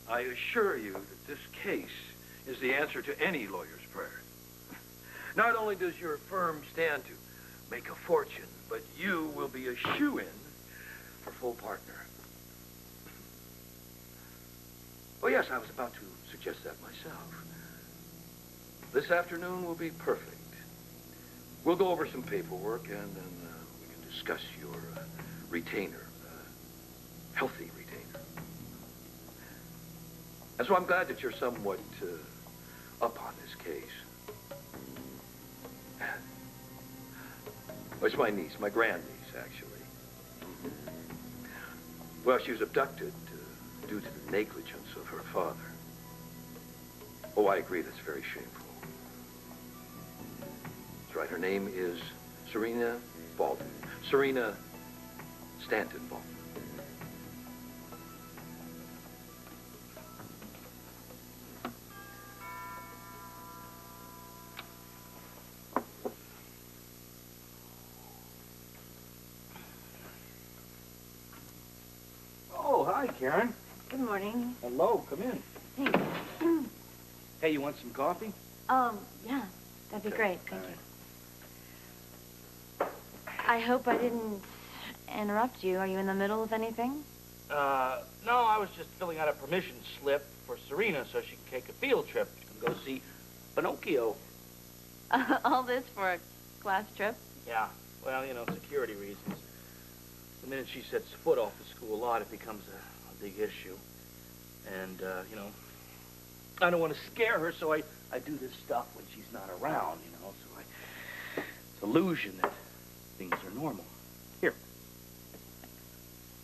I assure you that this case is the answer to any lawyer's prayer. Not only does your firm stand to make a fortune, but you will be a shoo-in for full partner. Oh, yes, I was about to suggest that myself. This afternoon will be perfect. We'll go over some paperwork, and then we can discuss your retainer, healthy retainer. And so I'm glad that you're somewhat up on this case. Well, it's my niece, my grandniece, actually. Well, she was abducted due to the negligence of her father. Oh, I agree, that's very shameful. That's right, her name is Serena Baldwin. Serena Stanton Baldwin. Oh, hi, Karen. Good morning. Hello, come in. Thanks. Hey, you want some coffee? Yeah, that'd be great. Thank you. I hope I didn't interrupt you. Are you in the middle of anything? No, I was just filling out a permission slip for Serena so she can take a field trip. She can go see Pinocchio. All this for a class trip? Yeah, well, you know, security reasons. The minute she sets foot off the school lot, it becomes a big issue. And, you know, I don't want to scare her, so I do this stuff when she's not around, you know, so it's illusion that things are normal. Here.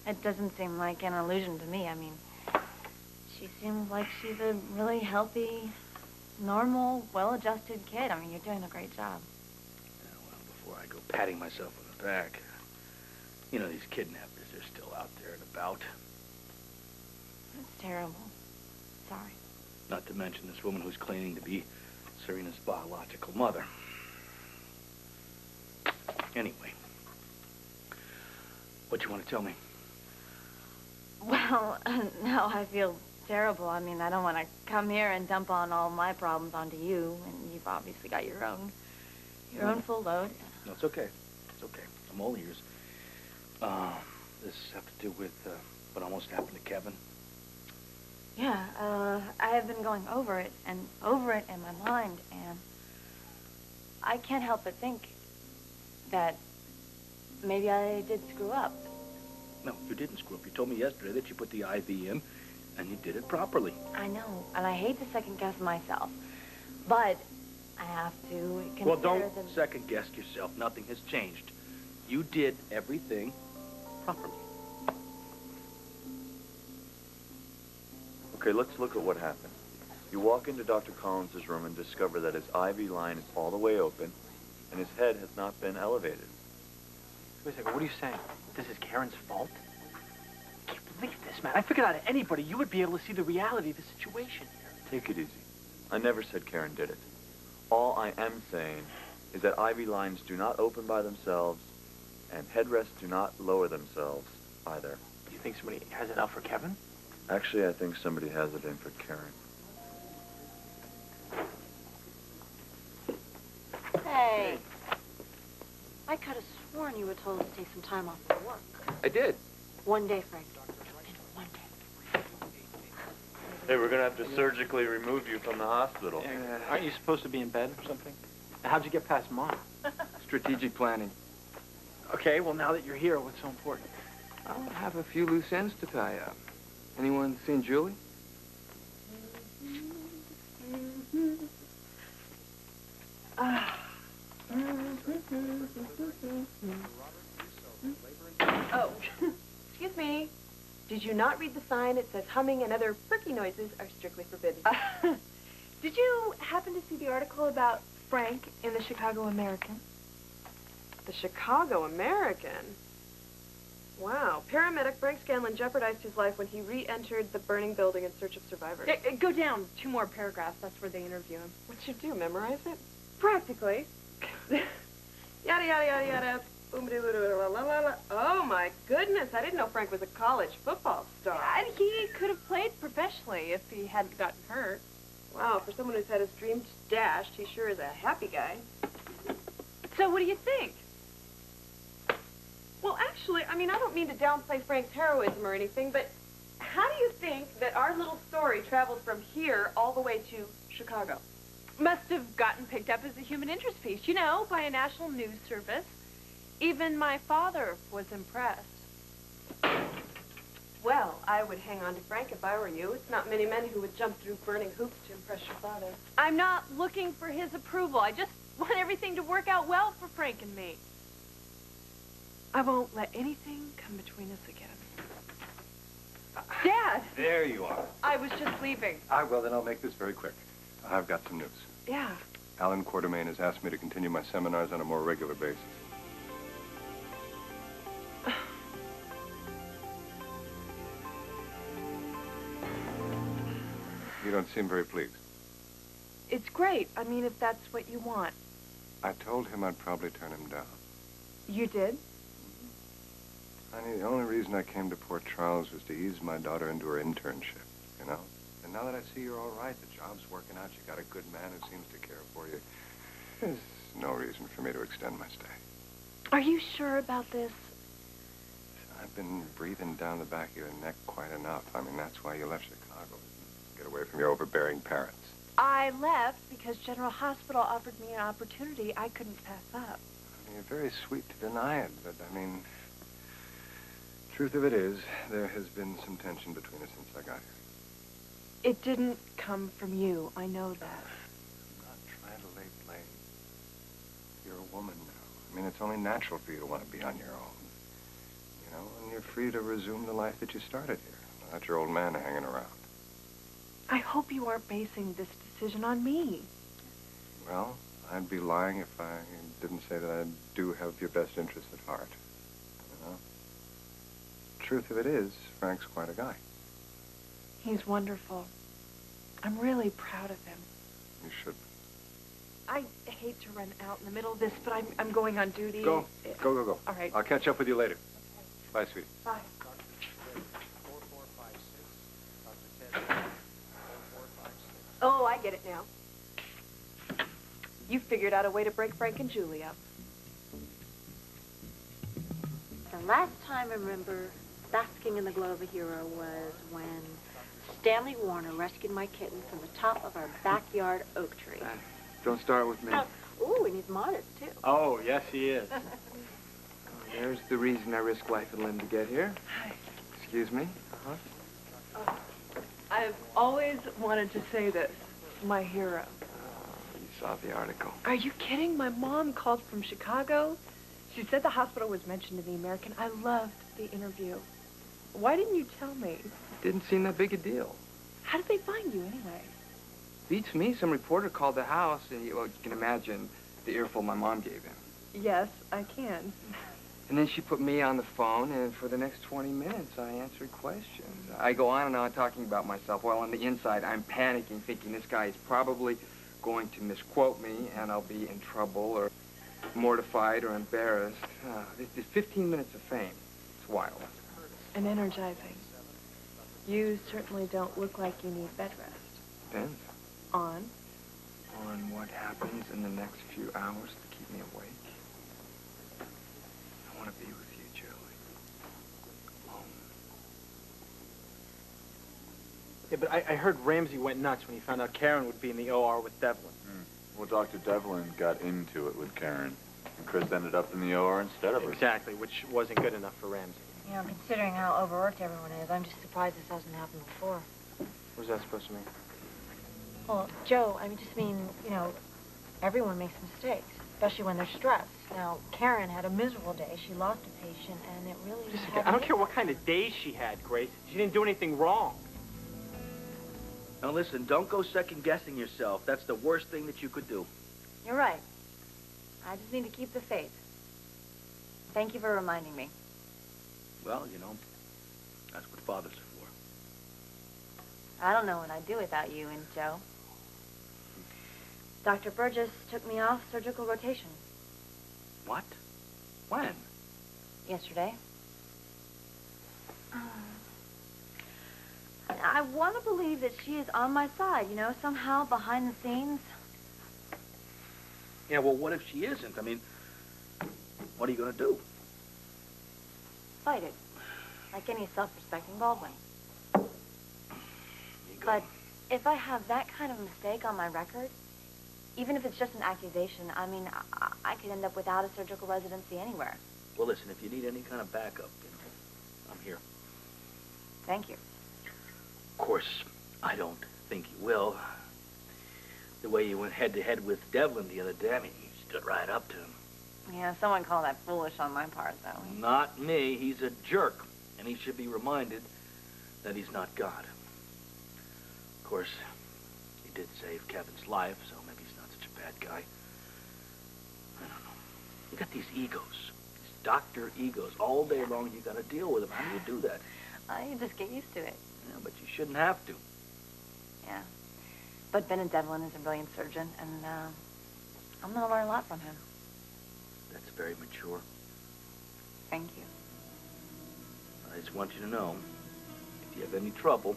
It doesn't seem like an illusion to me. I mean, she seems like she's a really healthy, normal, well-adjusted kid. I mean, you're doing a great job. Yeah, well, before I go patting myself on the back, you know, these kidnappers are still out there and about. That's terrible. Sorry. Not to mention this woman who's claiming to be Serena's biological mother. Anyway, what you want to tell me? Well, now I feel terrible. I mean, I don't want to come here and dump on all my problems onto you, and you've obviously got your own full load. No, it's okay. It's okay. I'm all ears. This have to do with what almost happened to Kevin? Yeah, I have been going over it in my mind, and I can't help but think that maybe I did screw up. No, you didn't screw up. You told me yesterday that you put the IV in, and you did it properly. I know, and I hate to second-guess myself, but I have to consider Well, don't second-guess yourself. Nothing has changed. You did everything properly. Okay, let's look at what happened. You walk into Dr. Collins' room and discover that his IV line is all the way open, and his head has not been elevated. Wait a second, what are you saying? This is Karen's fault? I can't believe this, man. I figured out of anybody you would be able to see the reality of the situation here. Take it easy. I never said Karen did it. All I am saying is that IV lines do not open by themselves, and headrests do not lower themselves either. Do you think somebody has it out for Kevin? Actually, I think somebody has it in for Karen. Hey. I could have sworn you were told to take some time off from work. I did. One day, Frank. And one day. Hey, we're gonna have to surgically remove you from the hospital. Aren't you supposed to be in bed or something? How'd you get past Mom? Strategic planning. Okay, well, now that you're here, what's so important? I'll have a few loose ends to tie up. Anyone seen Julie? Oh, excuse me. Did you not read the sign? It says humming and other perky noises are strictly forbidden. Did you happen to see the article about Frank in the Chicago American? The Chicago American? Wow. Paramedic Frank Scanlon jeopardized his life when he re-entered the burning building in search of survivors. Go down 2 more paragraphs. That's where they interview him. What'd you do, memorize it? Practically. Yada, yada, yada, yada. Oh, my goodness. I didn't know Frank was a college football star. And he could have played professionally if he hadn't gotten hurt. Wow, for someone who's had his dreams dashed, he sure is a happy guy. So what do you think? Well, actually, I mean, I don't mean to downplay Frank's heroism or anything, but how do you think that our little story traveled from here all the way to Chicago? Must have gotten picked up as a human interest piece, you know, by a national news service. Even my father was impressed. Well, I would hang on to Frank if I were you. It's not many men who would jump through burning hoops to impress your father. I'm not looking for his approval. I just want everything to work out well for Frank and me. I won't let anything come between us again. Dad! There you are. I was just leaving. Well, then I'll make this very quick. I've got some news. Yeah. Alan Quartermain has asked me to continue my seminars on a more regular basis. You don't seem very pleased. It's great. I mean, if that's what you want. I told him I'd probably turn him down. You did? Honey, the only reason I came to Port Charles was to ease my daughter into her internship, you know? And now that I see you're all right, the job's working out, you got a good man who seems to care for you, there's no reason for me to extend my stay. Are you sure about this? I've been breathing down the back of your neck quite enough. I mean, that's why you left Chicago. Get away from your overbearing parents. I left because General Hospital offered me an opportunity I couldn't pass up. I mean, you're very sweet to deny it, but, I mean, truth of it is, there has been some tension between us since I got here. It didn't come from you. I know that. I'm not trying to lay blame. You're a woman now. I mean, it's only natural for you to want to be on your own. You know, and you're free to resume the life that you started here, without your old man hanging around. I hope you aren't basing this decision on me. Well, I'd be lying if I didn't say that I do have your best interest at heart. You know? Truth of it is, Frank's quite a guy. He's wonderful. I'm really proud of him. You should. I hate to run out in the middle of this, but I'm going on duty. Go. Go. All right. I'll catch up with you later. Bye, sweetie. Bye. Oh, I get it now. You figured out a way to break Frank and Julie up. The last time I remember basking in the glow of a hero was when Stanley Warner rescued my kitten from the top of our backyard oak tree. Don't start with me. Ooh, and he's modest, too. Oh, yes, he is. There's the reason I risked life and limb to get here. Excuse me? I've always wanted to say this. My hero. You saw the article. Are you kidding? My mom called from Chicago. She said the hospital was mentioned in the American. I loved the interview. Why didn't you tell me? Didn't seem that big a deal. How did they find you anyway? Beats me. Some reporter called the house, and you can imagine the earful my mom gave him. Yes, I can. And then she put me on the phone, and for the next 20 minutes, I answered questions. I go on and on talking about myself, while on the inside, I'm panicking, thinking this guy is probably going to misquote me, and I'll be in trouble, or mortified, or embarrassed. This 15 minutes of fame. It's wild. And energizing. You certainly don't look like you need bed rest. Depends. On? On what happens in the next few hours to keep me awake. I want to be with you, Julie. Alone. Yeah, but I heard Ramsey went nuts when he found out Karen would be in the OR with Devlin. Well, Dr. Devlin got into it with Karen, and Chris ended up in the OR instead of her. Exactly, which wasn't good enough for Ramsey. You know, considering how overworked everyone is, I'm just surprised this hasn't happened before. What was that supposed to mean? Well, Joe, I just mean, you know, everyone makes mistakes, especially when they're stressed. Now, Karen had a miserable day. She lost a patient, and it really I don't care what kind of day she had, Grace. She didn't do anything wrong. Now listen, don't go second-guessing yourself. That's the worst thing that you could do. You're right. I just need to keep the faith. Thank you for reminding me. Well, you know, that's what fathers are I don't know what I'd do without you and Joe. Dr. Burgess took me off surgical rotation. for. What? When? yesterday. I want to believe that she is on my side, you know, somehow behind the scenes. Yeah, well, what if she isn't? I mean, what are you going to do? Fight it, like any self-respecting Baldwin. You go. But if I have that kind of mistake on my record, even if it's just an accusation, I mean, I could end up without a surgical residency anywhere. Well, listen, if you need any kind of backup, you know, I'm here. Thank you. Of course, I don't think you will. The way you went head-to-head with Devlin the other day, I mean, you stood right up to him. Yeah, someone called that foolish on my part, though. Not me. He's a jerk, and he should be reminded that he's not God. Of course, he did save Kevin's life, so maybe he's not such a bad guy. I don't know. You got these egos, these doctor egos. All day long, you got to deal with them. How do you do that? You just get used to it. Yeah, but you shouldn't have to. Yeah. But Bennett Devlin is a brilliant surgeon, and I'm going to learn a lot from him. That's very mature. Thank you. I just want you to know, if you have any trouble,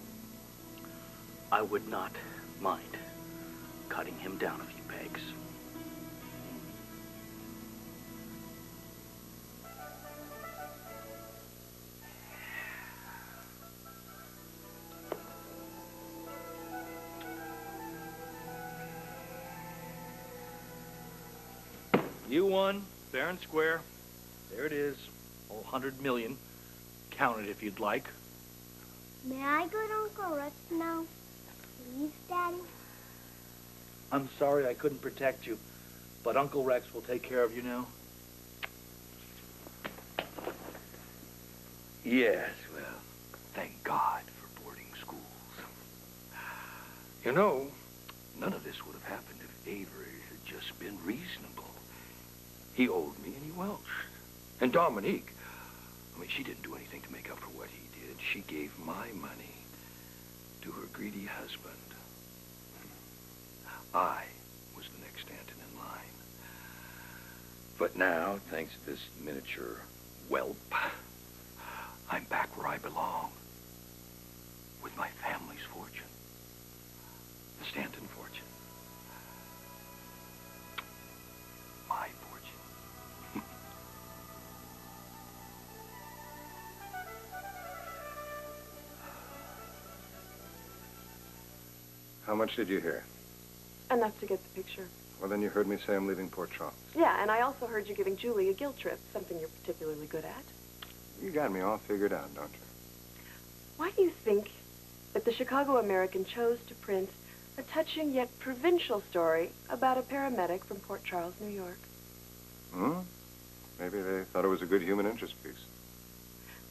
I would not mind cutting him down a few pegs. You won, fair and square. There it is, all 100 million. Count it if you'd like. May I go to Uncle Rex now? Please, Daddy? I'm sorry I couldn't protect you, but Uncle Rex will take care of you now. Yes, well, thank God for boarding schools. You know, none of this would have happened if Avery had just been reasonable. He owed me and he welched. And Dominique, I mean, she didn't do anything to make up for what he did. She gave my money to her greedy husband. I was the next Stanton in line. But now, thanks to this miniature whelp, I'm back where I belong. With my family's fortune. The Stanton fortune. My fortune. How much did you hear? Enough to get the picture. Well, then you heard me say I'm leaving Port Charles. Yeah, and I also heard you giving Julie a guilt trip, something you're particularly good at. You got me all figured out, don't you? Why do you think that the Chicago American chose to print a touching yet provincial story about a paramedic from Port Charles, New York? Hmm? Maybe they thought it was a good human interest piece.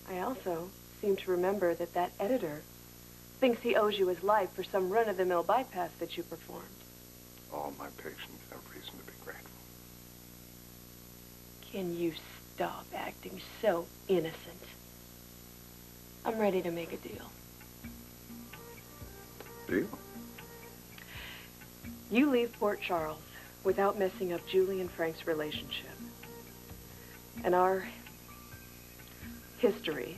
I also seem to remember that that editor thinks he owes you his life for some run-of-the-mill bypass that you performed. All my patients have reason to be grateful. Can you stop acting so innocent? I'm ready to make a deal. Deal? You leave Port Charles without messing up Julie and Frank's relationship. And our history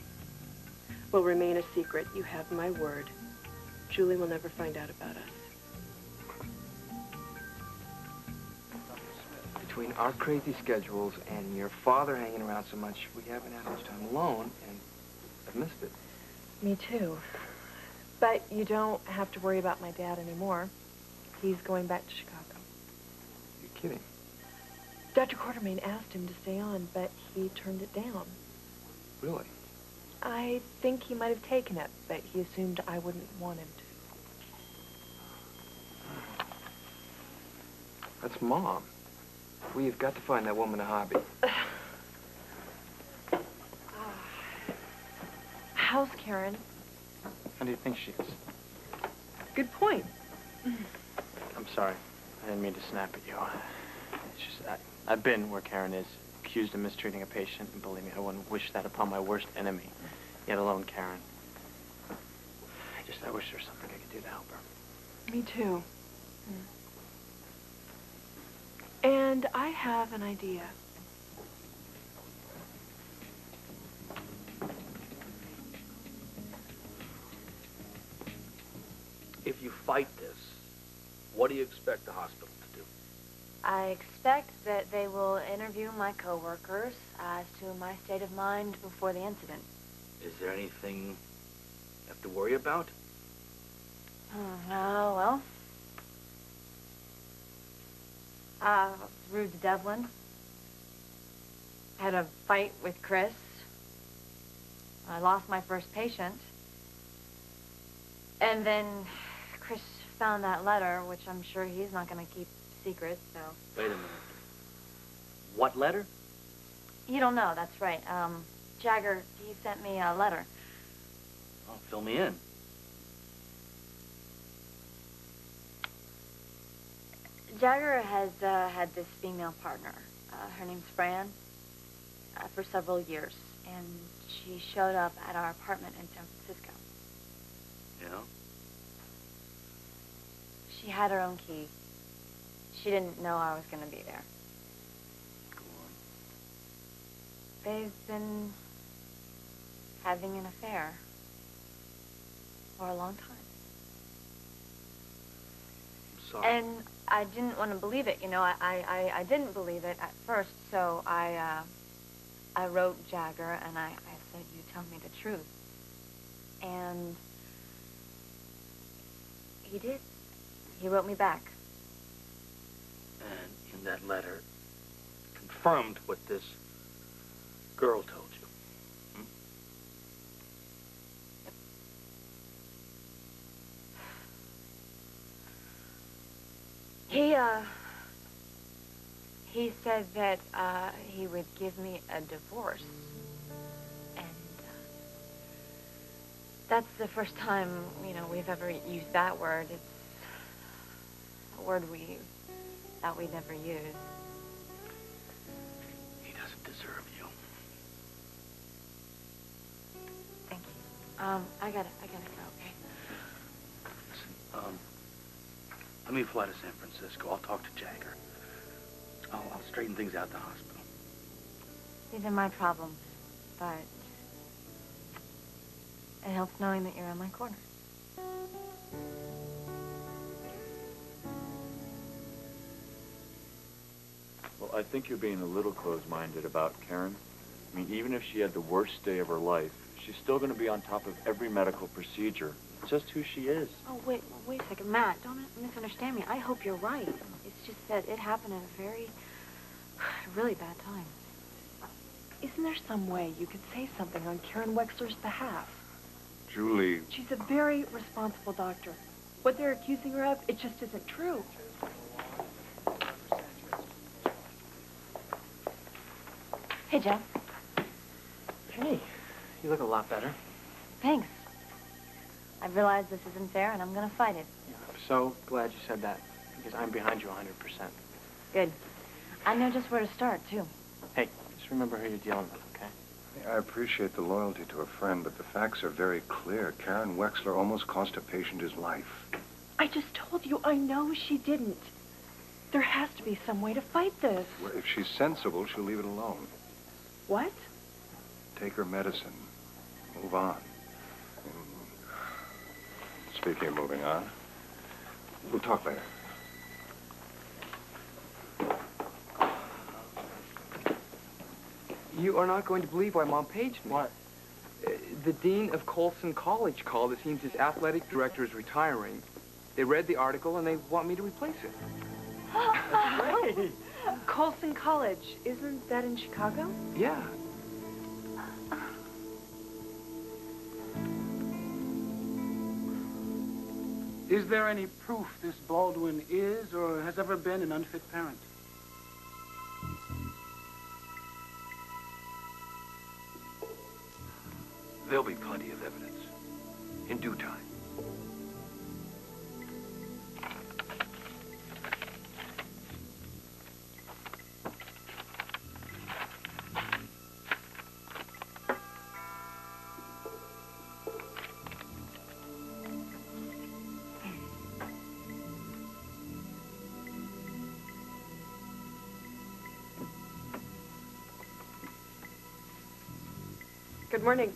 will remain a secret. You have my word. Julie will never find out about us. Between our crazy schedules and your father hanging around so much, we haven't had much time alone, and I've missed it. Me too. But you don't have to worry about my dad anymore. He's going back to Chicago. You're kidding. Dr. Quartermain asked him to stay on, but he turned it down. Really? I think he might have taken it, but he assumed I wouldn't want him to. That's Mom. We've got to find that woman a hobby. How's Karen? How do you think she is? Good point. I'm sorry. I didn't mean to snap at you. It's just, I've been where Karen is, accused of mistreating a patient, and believe me, I wouldn't wish that upon my worst enemy, yet alone Karen. I wish there was something I could do to help her. Me too. And I have an idea. If you fight this, what do you expect the hospital to do? I expect that they will interview my coworkers as to my state of mind before the incident. Is there anything you have to worry about? Well, rude to Devlin. Had a fight with Chris. I lost my first patient. And then Chris found that letter, which I'm sure he's not going to keep secret, so... Wait a minute. What letter? You don't know, that's right. Jagger, he sent me a letter. Oh, fill me in. Jagger has had this female partner. Her name's Fran, for several years. And she showed up at our apartment in San Francisco. Yeah? She had her own key. She didn't know I was going to be there. Go on. They've been having an affair for a long time. I'm sorry. And I didn't want to believe it, you know. I didn't believe it at first, so I wrote Jagger and I said, you tell me the truth. And he did. He wrote me back. And in that letter, confirmed what this girl told you. Hmm? He said that he would give me a divorce. And that's the first time, you know, we've ever used that word. It's a word that we never use. He doesn't deserve you. Thank you. I gotta go, okay? Listen, let me fly to San Francisco. I'll talk to Jagger. I'll straighten things out at the hospital. These are my problems, but it helps knowing that you're in my corner. Well, I think you're being a little closed-minded about Karen. I mean, even if she had the worst day of her life, she's still going to be on top of every medical procedure. It's just who she is. Oh, wait a second. Matt, don't misunderstand me. I hope you're right. It's just that it happened at a really bad time. Isn't there some way you could say something on Karen Wexler's behalf? Julie... She's a very responsible doctor. What they're accusing her of, it just isn't true. Hey, Jeff. Hey, you look a lot better. Thanks. I realize this isn't fair, and I'm going to fight it. Yeah, I'm so glad you said that, because I'm behind you 100%. Good. I know just where to start, too. Hey, just remember who you're dealing with, okay? I appreciate the loyalty to a friend, but the facts are very clear. Karen Wexler almost cost a patient his life. I just told you, I know she didn't. There has to be some way to fight this. Well, if she's sensible, she'll leave it alone. What? Take her medicine. Move on. Speaking of moving on, we'll talk later. You are not going to believe why Mom paged me. What? The dean of Colson College called. It seems his athletic director is retiring. They read the article, and they want me to replace it. Great. Colson College, isn't that in Chicago? Yeah. Is there any proof this Baldwin is or has ever been an unfit parent? There'll be plenty of evidence. In due time. Good morning.